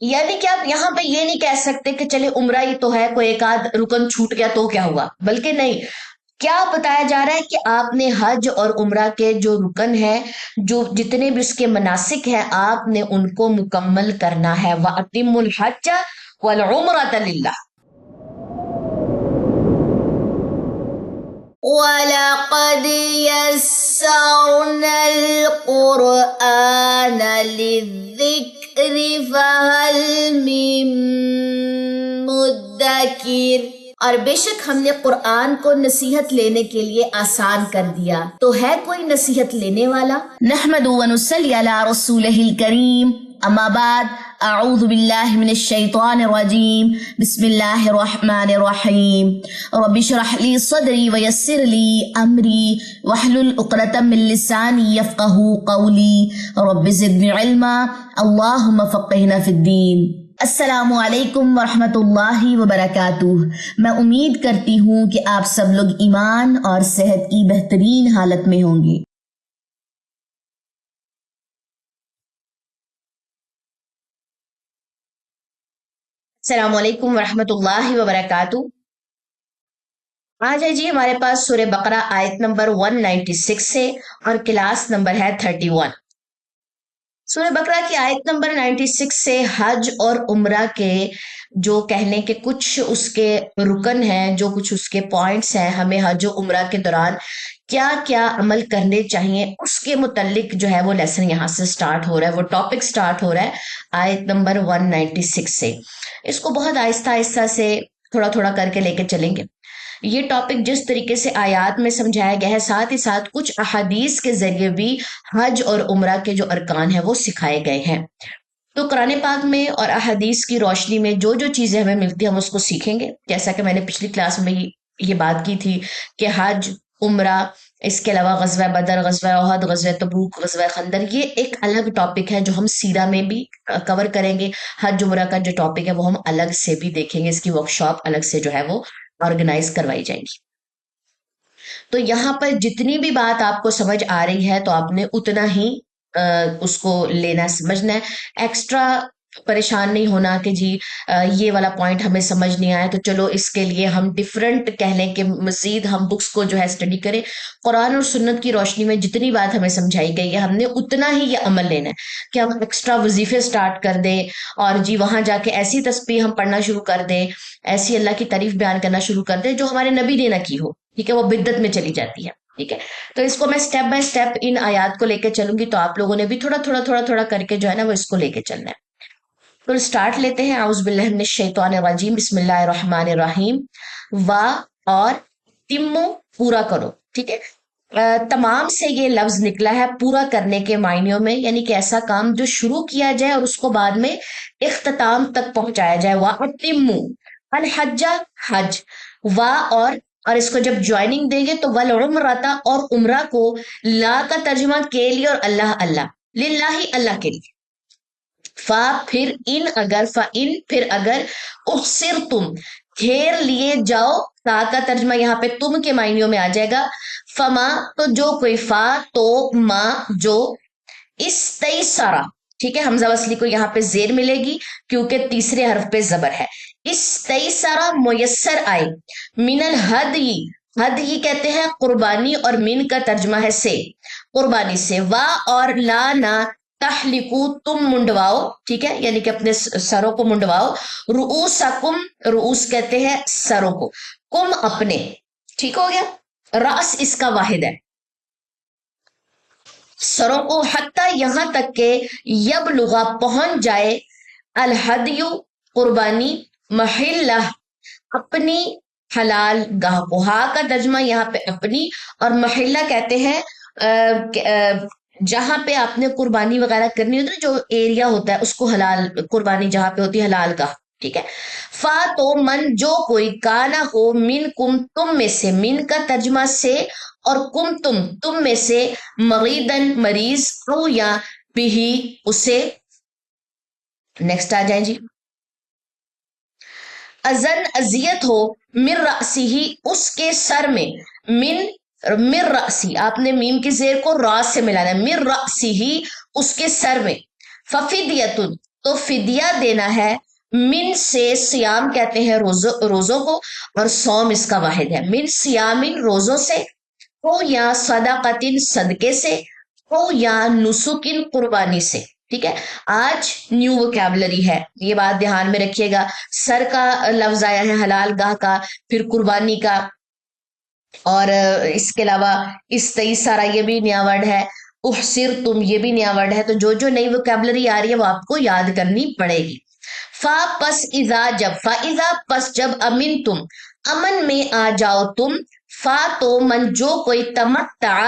یعنی کہ آپ یہاں پہ یہ نہیں کہہ سکتے کہ چلے عمرہ ہی تو ہے، کوئی ایک آدھ رکن چھوٹ گیا تو کیا ہوا، بلکہ نہیں، کیا بتایا جا رہا ہے کہ آپ نے حج اور عمرہ کے جو رکن ہیں، جو جتنے بھی اس کے مناسک ہیں، آپ نے ان کو مکمل کرنا ہے۔ وَأَتِمُّ الْحَجَّ وَالْعُمْرَةَ لِلَّهِ۔ وَلَقَدْ يَسَّرْنَا الْقُرْآنَ لِلذِّكْرِ فَهَلْ مِن مُدَّكِرٍ، اور بے شک ہم نے قرآن کو نصیحت لینے کے لیے آسان کر دیا، تو ہے کوئی نصیحت لینے والا؟ نحمد و نصلی علی رسولہ الکریم، اما بعد، اعوذ باللہ من الشیطان الرجیم، بسم اللہ الرحمن الرحیم، رب اشرح لی صدری ویسر لی امری واحلل عقدۃ من لسانی یفقہوا قولی، رب زدنی علما، اللہم فقہنا فی الدین۔ السلام علیکم ورحمۃ اللہ وبرکاتہ۔ میں امید کرتی ہوں کہ آپ سب لوگ ایمان اور صحت کی بہترین حالت میں ہوں گے۔ السلام علیکم ورحمۃ اللہ وبرکاتہ۔ آج ہے جی ہمارے پاس سورہ بقرہ آیت نمبر 196 سے، اور کلاس نمبر ہے 31۔ سورہ بقرہ کی آیت نمبر 96 سے حج اور عمرہ کے جو کہنے کے کچھ اس کے رکن ہیں، جو کچھ اس کے پوائنٹس ہیں، ہمیں حج و عمرہ کے دوران کیا کیا عمل کرنے چاہیے، اس کے متعلق جو ہے وہ لیسن یہاں سے سٹارٹ ہو رہا ہے، وہ ٹاپک سٹارٹ ہو رہا ہے آیت نمبر 196 سے۔ اس کو بہت آہستہ آہستہ سے تھوڑا تھوڑا کر کے لے کے چلیں گے۔ یہ ٹاپک جس طریقے سے آیات میں سمجھایا گیا ہے، ساتھ ہی ساتھ کچھ احادیث کے ذریعے بھی حج اور عمرہ کے جو ارکان ہیں وہ سکھائے گئے ہیں۔ تو قرآن پاک میں اور احادیث کی روشنی میں جو جو چیزیں ہمیں ملتی ہیں ہم اس کو سیکھیں گے، جیسا کہ میں نے پچھلی کلاس میں یہ بات کی تھی کہ حج، عمرہ، اس کے علاوہ غزوہ بدر، غزوہ احد، غزوہ تبوک، غزوہ خندق، یہ ایک الگ ٹاپک ہے جو ہم سیرہ میں بھی کور کریں گے۔ حج عمرہ کا جو ٹاپک ہے وہ ہم الگ سے بھی دیکھیں گے، اس کی ورکشاپ الگ سے جو ہے وہ آرگنائز کروائی جائیں گی۔ تو یہاں پر جتنی بھی بات آپ کو سمجھ آ رہی ہے تو آپ نے اتنا ہی اس کو لینا سمجھنا ہے، ایکسٹرا پریشان نہیں ہونا کہ جی یہ والا پوائنٹ ہمیں سمجھ نہیں آیا تو چلو اس کے لیے ہم ڈیفرنٹ کہہ لیں کہ مزید ہم بکس کو جو ہے اسٹڈی کریں۔ قرآن اور سنت کی روشنی میں جتنی بات ہمیں سمجھائی گئی ہے ہم نے اتنا ہی یہ عمل لینا ہے کہ ہم ایکسٹرا وظیفے سٹارٹ کر دیں اور جی وہاں جا کے ایسی تسبیح ہم پڑھنا شروع کر دیں، ایسی اللہ کی تعریف بیان کرنا شروع کر دیں جو ہمارے نبی نے نہ کی ہو، ٹھیک ہے، وہ بدعت میں چلی جاتی ہے، ٹھیک ہے۔ تو اس کو میں سٹیپ بائی سٹیپ ان آیات کو لے کے چلوں گی، تو آپ لوگوں نے بھی تھوڑا تھوڑا تھوڑا تھوڑا کر کے جو ہے نا وہ اس کو لے کے چلنا ہے۔ تو سٹارٹ لیتے ہیں، اعوذ باللہ من الشیطان الرجیم، بسم اللہ الرحمن الرحیم۔ اور تمو، پورا کرو، ٹھیک ہے۔ تمام سے یہ لفظ نکلا ہے پورا کرنے کے معنیوں میں، یعنی کہ ایسا کام جو شروع کیا جائے اور اس کو بعد میں اختتام تک پہنچایا جائے۔ وَأَتِمُّوا الْحَجَّ، حج، اور اس کو جب جوائننگ دیں گے تو وَالْعُمْرَةَ، اور عمرہ کو، لا کا ترجمہ کے لیے اور اللہ للہ، اللہ کے لیے، پھر اگر احصرتم، گھیر لیے جاؤ، تا کا ترجمہ یہاں پہ تم کے معنیوں میں آ جائے گا، فما، تو جو کوئی، تو ما، جو، استیسرا، ٹھیک ہے، حمزہ وصلی کو یہاں پہ زیر ملے گی کیونکہ تیسرے حرف پہ زبر ہے۔ استیسرا، میسر آئے، من الہدی، ہدی کہتے ہیں قربانی، اور من کا ترجمہ ہے سے، قربانی سے، اور لا نہ، تحلقو، تم منڈواؤ، ٹھیک ہے، یعنی کہ اپنے سروں کو منڈواؤ، رؤوسکم، رؤوس کہتے ہیں سروں کو، کم اپنے، ٹھیک ہو گیا، راس اس کا واحد ہے، سروں کو، حتیٰ یہاں تک کہ یبلغا، پہنچ جائے، الہدی، قربانی، محلہ، اپنی حلال گاہ کو، ہا کا ترجمہ یہاں پہ اپنی، اور محلہ کہتے ہیں جہاں پہ آپ نے قربانی وغیرہ کرنی ہوتی ہے، جو ایریا ہوتا ہے اس کو حلال، قربانی جہاں پہ ہوتی ہے حلال گاہ، ٹھیک ہے۔ تو من، جو کوئی، کانا ہو، من کم، تم میں سے، من کا ترجمہ سے، اور کم تم میں سے، مریدن، مریض، او یا بھی، اسے، نیکسٹ آ جائیں جی، ازن، اذیت ہو، من رأسی ہی، اس کے سر میں، من رأسی، آپ نے میم کی زیر کو را سے ملانا ہے، من رأسی ہی، اس کے سر میں، ففدیتن، تو فدیہ دینا ہے من سے، سیام کہتے ہیں روزوں کو، اور سوم اس کا واحد ہے، من سیامن روزوں سے، او یا صدقاتن صدقے سے، او یا نسکن قربانی سے. ٹھیک ہے، آج نیو ووکیبلری ہے، یہ بات دھیان میں رکھیے گا. سر کا لفظ آیا ہے، حلال گاہ کا، پھر قربانی کا، اور اس کے علاوہ استیسارا یہ بھی نیا ورڈ ہے، احسر تم یہ بھی نیا ورڈ ہے. تو جو جو نئی ووکیبلری آ رہی ہے وہ آپ کو یاد کرنی پڑے گی. فا پس اذا جب، فا اذا پس جب، امن تم امن میں آ جاؤ تم، فا تو من جو کوئی تمتع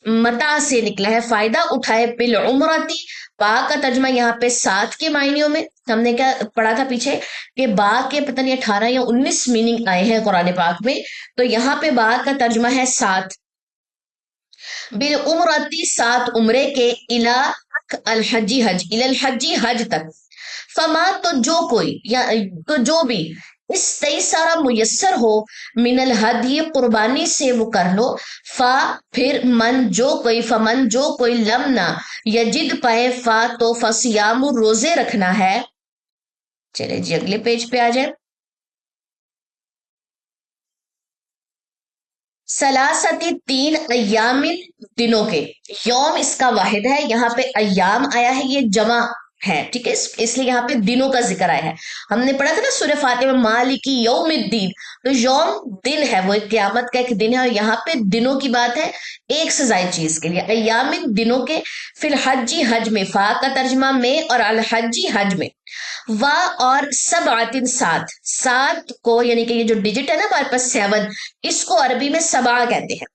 متا سے نکلا ہے، فائدہ اٹھائے، بالعمرتی، با کا ترجمہ یہاں پہ ساتھ کے معنیوں میں. ہم نے کیا پڑھا تھا پیچھے کہ با کے پتہ نہیں 18 یا 19 میننگ آئے ہیں قرآن پاک میں، تو یہاں پہ با کا ترجمہ ہے ساتھ، بالعمرتی ساتھ عمرے کے، الا الحجی حج، الی الحجی حج تک. فما تو جو کوئی، یا تو جو بھی، استیسارا میسر ہو، من الہدی قربانی سے وہ کر لو. فا پھر من جو کوئی، فمن جو کوئی، لم نہ یجد پائے، فا تو فصیام روزے رکھنا ہے. چلے جی اگلے پیج پہ آ جائے. سلاستی 3 ایام دنوں کے، یوم اس کا واحد ہے، یہاں پہ ایام آیا ہے یہ جمع ہے. ٹھیک ہے، اس لیے یہاں پہ دنوں کا ذکر آیا ہے. ہم نے پڑھا تھا نا سورہ فاتحہ میں مالکی یوم الدین، تو یوم دن ہے، وہ ایک قیامت کا ایک دن ہے، اور یہاں پہ دنوں کی بات ہے ایک سے زائد چیز کے لیے. ایام دنوں کے، فی الحجی حج میں، فا کا ترجمہ میں، اور الحجی حج میں، وا اور سبعتن سات کو، یعنی کہ یہ جو ڈیجٹ ہے نا ہمارے پاس 7، اس کو عربی میں سبا کہتے ہیں.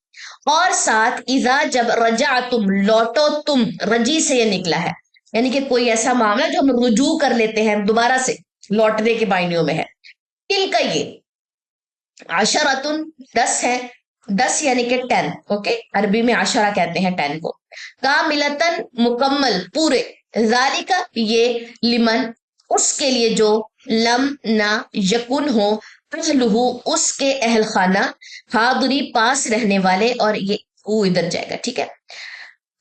اور ساتھ اذا جب، رجع تم لوٹو تم، رجی سے یہ نکلا ہے، یعنی کہ کوئی ایسا معاملہ جو ہم رجوع کر لیتے ہیں دوبارہ سے، لوٹنے کے معنیوں میں ہے. تل کا یہ عشرتن 10 ہے، 10 یعنی کہ 10، اوکے، عربی میں عشرہ کہتے ہیں 10 کو. کاملتن مکمل، پورے. ذالکا یہ، لمن اس کے لیے جو، لم نہ یکن ہو، اہلہ اس کے اہل خانہ، حاضری پاس رہنے والے، اور یہ او ادھر جائے گا. ٹھیک ہے،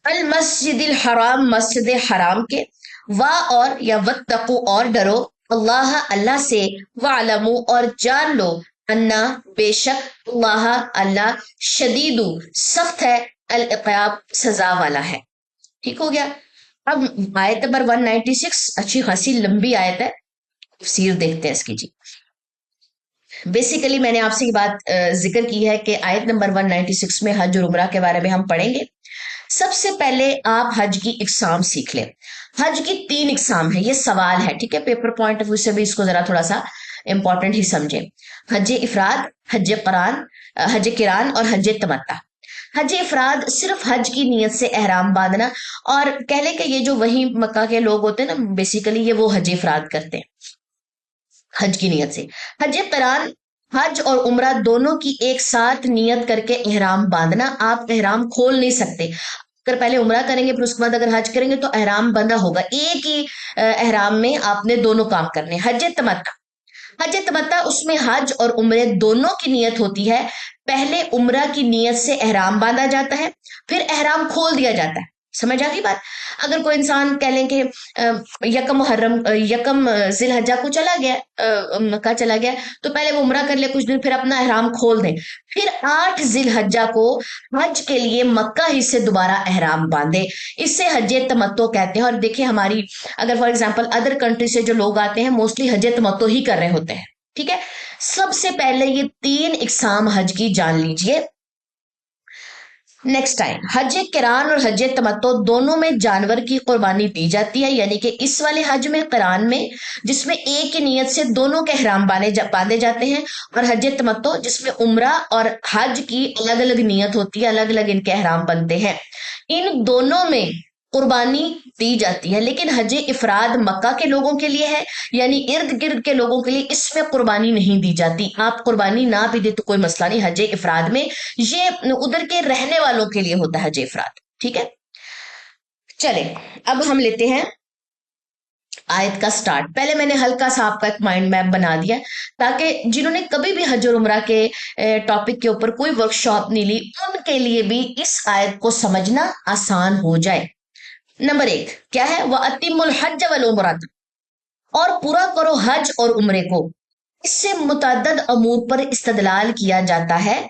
المسجد الحرام مسجد حرام کے، وا اور یا وتقو اور ڈرو، اللہ اللہ سے، وعلمو اور جان لو، انا بے شک، اللہ اللہ، شدید سخت ہے، العقاب سزا والا ہے. ٹھیک ہو گیا. اب آیت نمبر 196 اچھی خاصی لمبی آیت ہے، تفسیر دیکھتے ہیں اس کی. جی بیسیکلی میں نے آپ سے یہ بات ذکر کی ہے کہ آیت نمبر 196 میں حج اور عمرہ کے بارے میں ہم پڑھیں گے. سب سے پہلے آپ حج کی اقسام سیکھ لیں. حج کی 3 اقسام ہے، یہ سوال ہے. ٹھیک ہے، پیپر پوائنٹ آف ویو سے بھی اس کو ذرا تھوڑا سا امپورٹنٹ ہی سمجھیں. حج افراد، حج قران، حج کران اور حج تمتع. حج افراد صرف حج کی نیت سے احرام باندھنا، اور کہہ لیں کہ یہ جو وہی مکہ کے لوگ ہوتے ہیں نا، بیسیکلی یہ وہ حج افراد کرتے ہیں حج کی نیت سے. حج قران، حج اور عمرہ دونوں کی ایک ساتھ نیت کر کے احرام باندھنا. آپ احرام کھول نہیں سکتے، اگر پہلے عمرہ کریں گے پھر اس کے بعد اگر حج کریں گے تو احرام بندہ ہوگا. ایک ہی احرام میں آپ نے دونوں کام کرنے. حج تمتع، حج تمتع اس میں حج اور عمرے دونوں کی نیت ہوتی ہے. پہلے عمرہ کی نیت سے احرام باندھا جاتا ہے، پھر احرام کھول دیا جاتا ہے. سمجھ آ گئی بات؟ اگر کوئی انسان کہہ لیں کہ یکم ذی الحجہ کو چلا گیا، مکہ چلا گیا، تو پہلے وہ عمرہ کر لے کچھ دن، پھر اپنا احرام کھول دیں، پھر 8 ذی الحجہ کو حج کے لیے مکہ ہی سے دوبارہ احرام باندھے. اس سے حج تمتع کہتے ہیں. اور دیکھیں ہماری اگر فار ایگزامپل ادر کنٹری سے جو لوگ آتے ہیں موسٹلی حج تمتع ہی کر رہے ہوتے ہیں. ٹھیک ہے، سب سے پہلے یہ 3 اقسام حج کی جان لیجئے. نیکسٹ ٹائم، حج کران اور حج تمتع دونوں میں جانور کی قربانی دی جاتی ہے، یعنی کہ اس والے حج میں، قران میں، جس میں ایک ہی نیت سے دونوں کے احرام باندھے جاتے ہیں، اور حج تمتع جس میں عمرہ اور حج کی الگ الگ نیت ہوتی ہے، الگ الگ ان کے احرام بنتے ہیں. ان دونوں میں قربانی دی جاتی ہے، لیکن حج افراد مکہ کے لوگوں کے لیے ہے، یعنی ارد گرد کے لوگوں کے لیے اس میں قربانی نہیں دی جاتی. آپ قربانی نہ بھی دے تو کوئی مسئلہ نہیں. حج افراد میں یہ ادھر کے رہنے والوں کے لیے ہوتا ہے حج افراد. ٹھیک ہے، چلے اب ہم لیتے ہیں آیت کا سٹارٹ. پہلے میں نے ہلکا سا آپ کا ایک مائنڈ میپ بنا دیا تاکہ جنہوں نے کبھی بھی حج اور عمرہ کے ٹاپک کے اوپر کوئی ورک شاپ نہیں لی ان کے لیے بھی اس آیت کو سمجھنا آسان ہو جائے. نمبر 1 کیا ہے؟ وَأَتِمُّ الْحَجَّ وَالْعُمْرَةَ. اور پورا کرو حج اور عمرے کو۔ اس سے متعدد امور پر استدلال کیا جاتا ہے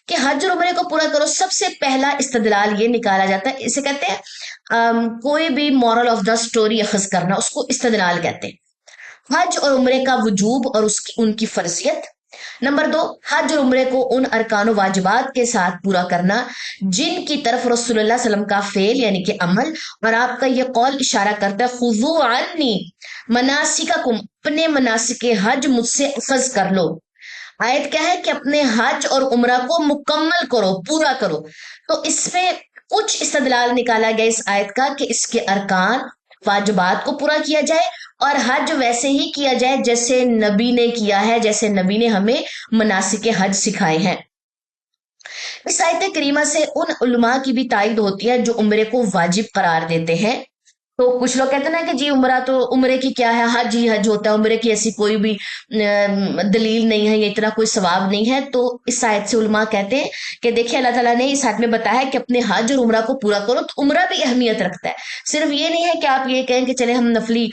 کہ حج اور عمرے کو پورا کرو۔ سب سے پہلا استدلال یہ نکالا جاتا ہے، اسے کہتے ہیں کوئی بھی مورل آف دا سٹوری اخذ کرنا، اس کو استدلال کہتے ہیں۔ حج اور عمرے کا وجوب اور ان کی فرضیت۔ نمبر 2، حج اور عمرے کو ان ارکان و واجبات کے ساتھ پورا کرنا جن کی طرف رسول اللہ صلی اللہ علیہ وسلم کا فعل یعنی کہ عمل اور آپ کا یہ قول اشارہ کرتا ہے، خذوا عنی مناسککم، اپنے مناسک حج مجھ سے اخذ کر لو۔ آیت کیا ہے کہ اپنے حج اور عمرہ کو مکمل کرو، پورا کرو۔ تو اس میں کچھ استدلال نکالا گیا اس آیت کا کہ اس کے ارکان واجبات کو پورا کیا جائے اور حج ویسے ہی کیا جائے جیسے نبی نے کیا ہے، جیسے نبی نے ہمیں مناسک حج سکھائے ہیں۔ اس آیت کریمہ سے ان علماء کی بھی تائید ہوتی ہے جو عمرے کو واجب قرار دیتے ہیں۔ تو کچھ لوگ کہتے ہیں نا کہ جی عمرہ تو عمرے کی کیا ہے، حج ہی حج ہوتا ہے، عمرے کی ایسی کوئی بھی دلیل نہیں ہے، یہ اتنا کوئی ثواب نہیں ہے۔ تو اس آیت سے علماء کہتے ہیں کہ دیکھیں اللہ تعالیٰ نے اس آیت میں بتایا کہ اپنے حج اور عمرہ کو پورا کرو، تو عمرہ بھی اہمیت رکھتا ہے۔ صرف یہ نہیں ہے کہ آپ یہ کہیں کہ چلے ہم نفلی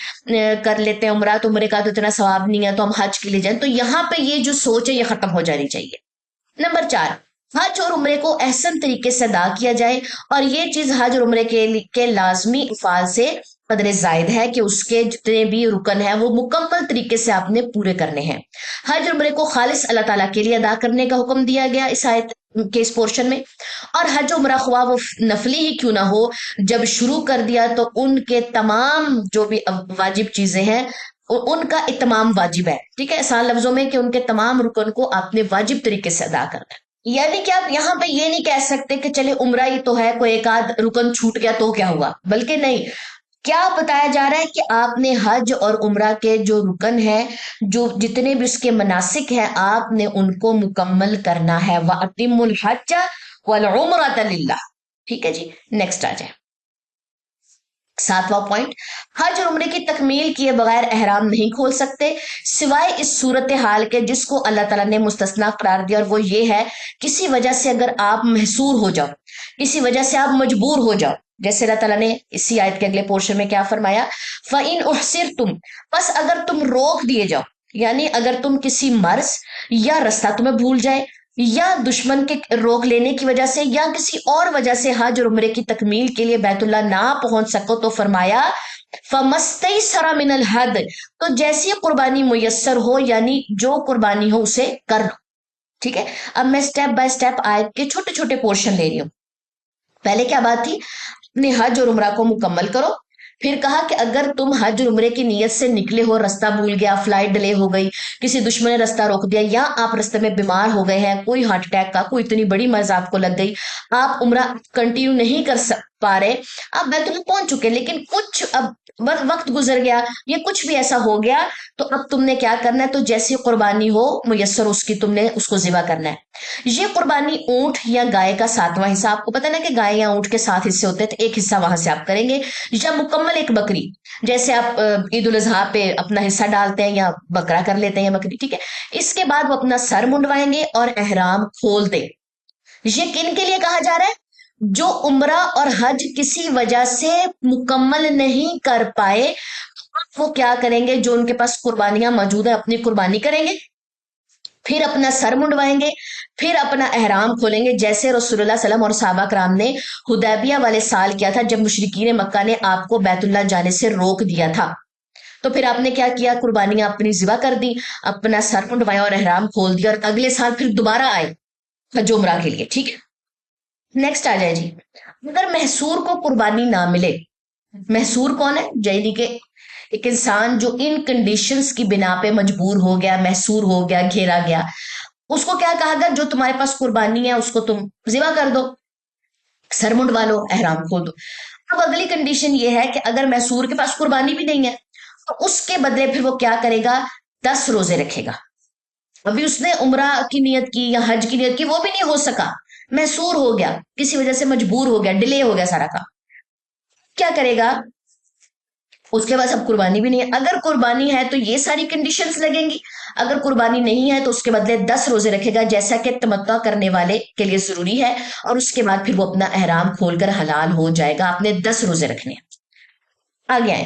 کر لیتے ہیں عمرہ، تو عمرے کا تو اتنا ثواب نہیں ہے تو ہم حج کے لیے جائیں۔ تو یہاں پہ یہ جو سوچ ہے یہ ختم ہو جانی چاہیے۔ نمبر 4، حج اور عمرے کو احسن طریقے سے ادا کیا جائے، اور یہ چیز حج اور عمرے کے لازمی افعال سے قدر زائد ہے کہ اس کے جتنے بھی رکن ہیں وہ مکمل طریقے سے آپ نے پورے کرنے ہیں۔ حج اور عمرے کو خالص اللہ تعالیٰ کے لیے ادا کرنے کا حکم دیا گیا اس آیت کے اس پورشن میں، اور حج و عمرہ خواہ وہ نفلی ہی کیوں نہ ہو، جب شروع کر دیا تو ان کے تمام جو بھی واجب چیزیں ہیں ان کا اتمام واجب ہے، ٹھیک ہے، آسان لفظوں میں کہ ان کے تمام رکن کو آپ نے واجب طریقے سے ادا کرنا ہے۔ یعنی کہ آپ یہاں پہ یہ نہیں کہہ سکتے کہ چلے عمرہ ہی تو ہے، کوئی ایک آدھ رکن چھوٹ گیا تو کیا ہوا، بلکہ نہیں، کیا بتایا جا رہا ہے کہ آپ نے حج اور عمرہ کے جو رکن ہیں، جو جتنے بھی اس کے مناسک ہیں، آپ نے ان کو مکمل کرنا ہے۔ وَأَتِمُّ الْحَجَّ وَالْعُمْرَةَ لِلَّهِ۔ ٹھیک ہے جی، نیکسٹ آ جائیں۔ 7واں پوائنٹ، حج اور عمرے کی تکمیل کیے بغیر احرام نہیں کھول سکتے سوائے اس صورتحال کے جس کو اللہ تعالیٰ نے مستثنا قرار دیا، اور وہ یہ ہے کسی وجہ سے اگر آپ محصور ہو جاؤ، کسی وجہ سے آپ مجبور ہو جاؤ، جیسے اللہ تعالیٰ نے اسی آیت کے اگلے پورشن میں کیا فرمایا، فَإِنْ أُحْصِرْتُمْ، بس اگر تم روک دیے جاؤ، یعنی اگر تم کسی مرض یا رستہ تمہیں بھول جائے یا دشمن کے روک لینے کی وجہ سے یا کسی اور وجہ سے حج اور عمرے کی تکمیل کے لیے بیت اللہ نہ پہنچ سکو، تو فرمایا فَمَسْتَيْسَرَ مِنَ الْحَدْ، تو جیسی قربانی میسر ہو، یعنی جو قربانی ہو اسے کر لو۔ ٹھیک ہے، اب میں سٹیپ بائی سٹیپ آیت کے چھوٹے چھوٹے پورشن لے رہی ہوں۔ پہلے کیا بات تھی، اپنے حج اور عمرہ کو مکمل کرو، پھر کہا کہ اگر تم حج اور عمرے کی نیت سے نکلے ہو، رستہ بھول گیا، فلائٹ ڈیلے ہو گئی، کسی دشمن نے رستہ روک دیا، یا آپ رستے میں بیمار ہو گئے ہیں، کوئی ہارٹ اٹیک کا کوئی اتنی بڑی مرض آپ کو لگ گئی، آپ عمرہ کنٹینیو نہیں کر پا رہے، آپ بیت اللہ پہنچ چکے لیکن کچھ اب وقت گزر گیا، یہ کچھ بھی ایسا ہو گیا، تو اب تم نے کیا کرنا ہے، تو جیسی قربانی ہو میسر اس کی تم نے اس کو ذبح کرنا ہے۔ یہ قربانی اونٹ یا گائے کا 7واں حصہ، آپ کو پتہ نا کہ گائے یا اونٹ کے 7 حصے ہوتے ہیں، تو ایک حصہ وہاں سے آپ کریں گے، یا مکمل ایک بکری، جیسے آپ عید الاضحیٰ پہ اپنا حصہ ڈالتے ہیں یا بکرا کر لیتے ہیں یا بکری، ٹھیک ہے۔ اس کے بعد وہ اپنا سر منڈوائیں گے اور احرام کھول دیں۔ یہ کن کے لیے کہا جا رہا ہے، جو عمرہ اور حج کسی وجہ سے مکمل نہیں کر پائے، وہ کیا کریں گے، جو ان کے پاس قربانیاں موجود ہیں اپنی قربانی کریں گے، پھر اپنا سر منڈوائیں گے، پھر اپنا احرام کھولیں گے، جیسے رسول اللہ صلی اللہ علیہ وسلم اور صحابہ کرام نے حدیبیہ والے سال کیا تھا جب مشرکین مکہ نے آپ کو بیت اللہ جانے سے روک دیا تھا۔ تو پھر آپ نے کیا کیا، قربانیاں اپنی ذبح کر دی، اپنا سر منڈوایا اور احرام کھول دیا، اور اگلے سال پھر دوبارہ آئے حج عمرہ کے لیے، ٹھیک ہے۔ نیکسٹ آ جائے جی، اگر محصور کو قربانی نہ ملے، محصور کون ہے، یعنی کہ ایک انسان جو ان کنڈیشنز کی بنا پہ مجبور ہو گیا، محصور ہو گیا، گھیرا گیا، اس کو کیا کہا گیا، جو تمہارے پاس قربانی ہے اس کو تم ذبح کر دو، سر منڈوا لو، احرام کھول دو۔ اب اگلی کنڈیشن یہ ہے کہ اگر محصور کے پاس قربانی بھی نہیں ہے تو اس کے بدلے پھر وہ کیا کرے گا، 10 روزے رکھے گا۔ ابھی اس نے عمرہ کی نیت کی یا حج کی نیت کی، وہ بھی نہیں ہو سکا، محصور ہو گیا، کسی وجہ سے مجبور ہو گیا، ڈیلے ہو گیا سارا کام، کیا کرے گا، اس کے بعد اب قربانی بھی نہیں ہے۔ اگر قربانی ہے تو یہ ساری کنڈیشنز لگیں گی، اگر قربانی نہیں ہے تو اس کے بدلے 10 روزے رکھے گا، جیسا کہ تمتع کرنے والے کے لیے ضروری ہے، اور اس کے بعد پھر وہ اپنا احرام کھول کر حلال ہو جائے گا۔ آپ نے 10 روزے رکھنے ہیں۔ آگے آئیں،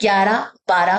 11, 12,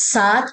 7,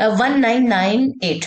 1998